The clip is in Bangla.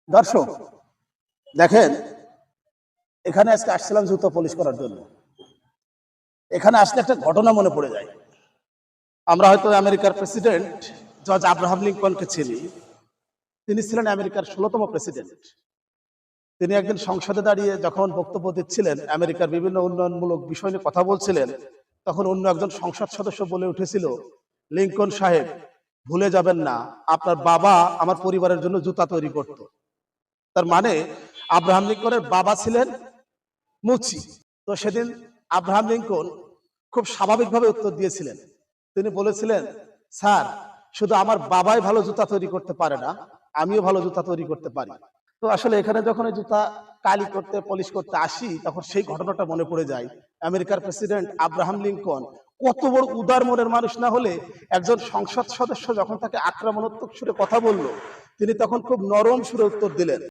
দর্শক দেখেন, এখানে আজকে আসছিলাম জুতো পলিশ করার জন্য। এখানে আসলে একটা ঘটনা মনে পড়ে যায়। আমরা হয়তো আমেরিকার প্রেসিডেন্ট জর্জ আব্রাহাম লিঙ্কনকে চিনি। তিনি ছিলেন আমেরিকার ১৬তম প্রেসিডেন্ট। তিনি একদিন সংসদে দাঁড়িয়ে যখন বক্তব্য দিচ্ছিলেন, আমেরিকার বিভিন্ন উন্নয়নমূলক বিষয় নিয়ে কথা বলছিলেন, তখন অন্য একজন সংসদ সদস্য বলে উঠেছিল, লিঙ্কন সাহেব, ভুলে যাবেন না আপনার বাবা আমার পরিবারের জন্য জুতা তৈরি করত। তার মানে আব্রাহাম লিঙ্কনের বাবা ছিলেন মুচি। তো সেদিন আব্রাহাম লিঙ্কন খুব স্বাভাবিকভাবে উত্তর দিয়েছিলেন। তিনি বলেছিলেন, স্যার, শুধু আমার বাবাই ভালো জুতা তৈরি করতে পারে না, আমিও ভালো জুতা তৈরি করতে পারি। তো আসলে এখানে যখন এই জুতা কালি করতে পলিশ করতে আসি, তখন সেই ঘটনাটা মনে পড়ে যায়। আমেরিকার প্রেসিডেন্ট আব্রাহাম লিঙ্কন কত বড় উদার মনের মানুষ না হলে একজন সংসদ সদস্য যখন তাকে আক্রমণাত্মক সুরে কথা বলল, তিনি তখন খুব নরম সুরে উত্তর দিলেন।